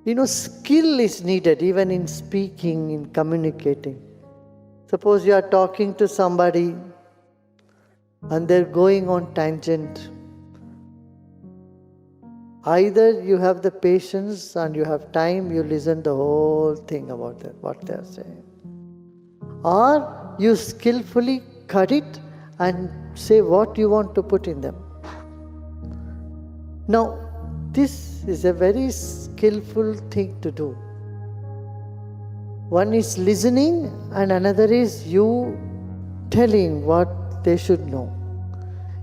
Skill is needed even in speaking, in communicating. Suppose you are talking to somebody and they're going on tangent. Either you have the patience and you have time, you listen the whole thing about that, what they are saying. Or you skillfully cut it and say what you want to put in them. Now, this is a very skillful thing to do. One is listening and another is you telling what they should know.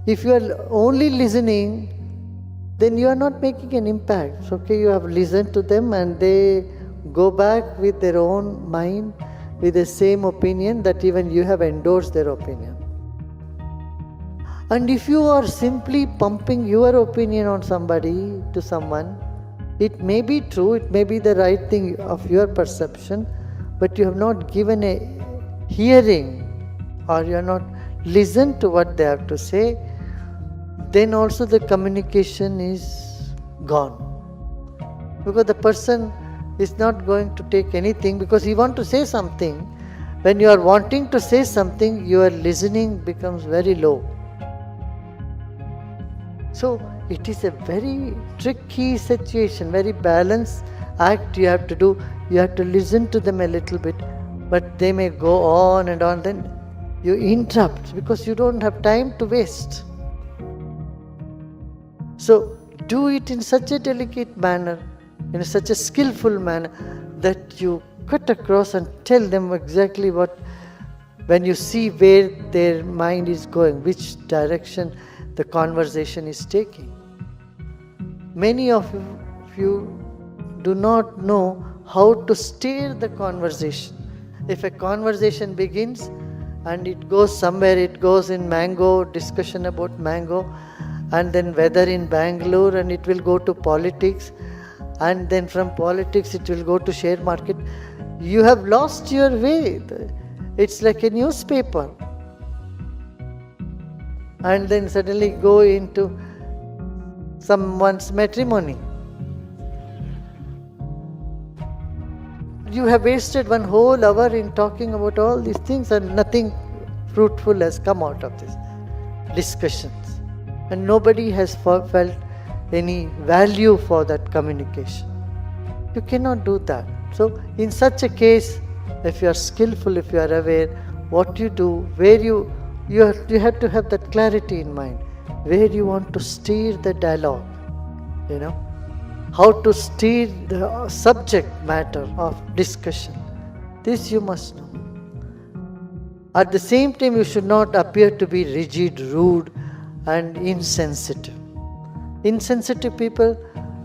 If you are only listening, then you are not making an impact. Okay, you have listened to them and they go back with their own mind, with the same opinion that even you have endorsed their opinion. And if you are simply pumping your opinion on somebody, to someone, it may be true, it may be the right thing of your perception, but you have not given a hearing or you have not listened to what they have to say, then also the communication is gone. Because the person is not going to take anything because he wants to say something. When you are wanting to say something, your listening becomes very low. So it is a very tricky situation, very balanced act you have to do. You have to listen to them a little bit, but they may go on and on. Then you interrupt because you don't have time to waste. So do it in such a delicate manner, in such a skillful manner that you cut across and tell them exactly what, when you see where their mind is going, which direction the conversation is taking. Many of you do not know how to steer the conversation. If a conversation begins and it goes somewhere, it goes in mango, discussion about mango, and then weather in Bangalore, and it will go to politics, and then from politics it will go to share market. You have lost your way. It's like a newspaper. And then suddenly go into someone's matrimony. You have wasted one whole hour in talking about all these things and nothing fruitful has come out of this discussions. And nobody has felt any value for that communication. You cannot do that. So in such a case, if you are skillful, if you are aware, what you do, where you have to have that clarity in mind, where you want to steer the dialogue, how to steer the subject matter of discussion. This you must know. At the same time, you should not appear to be rigid, rude, and insensitive. Insensitive people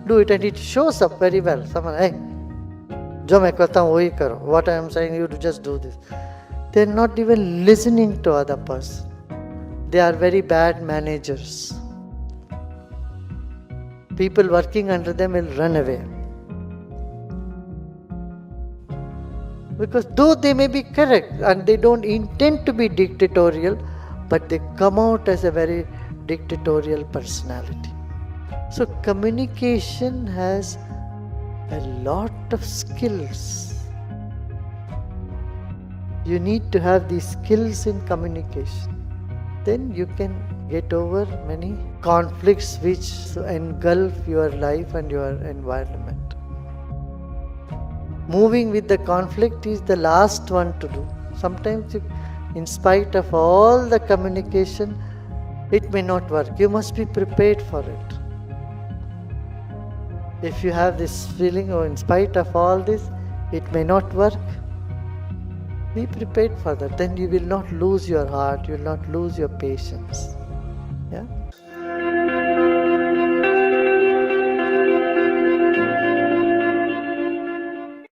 do it and it shows up very well. Someone, hey, jo main kehta hu wahi karo. What I am saying, you just do this. They are not even listening to other person. They are very bad managers. People working under them will run away. Because though they may be correct and they don't intend to be dictatorial, but they come out as a very dictatorial personality. So communication has a lot of skills. You need to have these skills in communication. Then you can get over many conflicts which engulf your life and your environment. Moving with the conflict is the last one to do. Sometimes in spite of all the communication, it may not work. You must be prepared for it. If you have this feeling, in spite of all this, it may not work, be prepared for that. Then you will not lose your heart, you will not lose your patience. Yeah?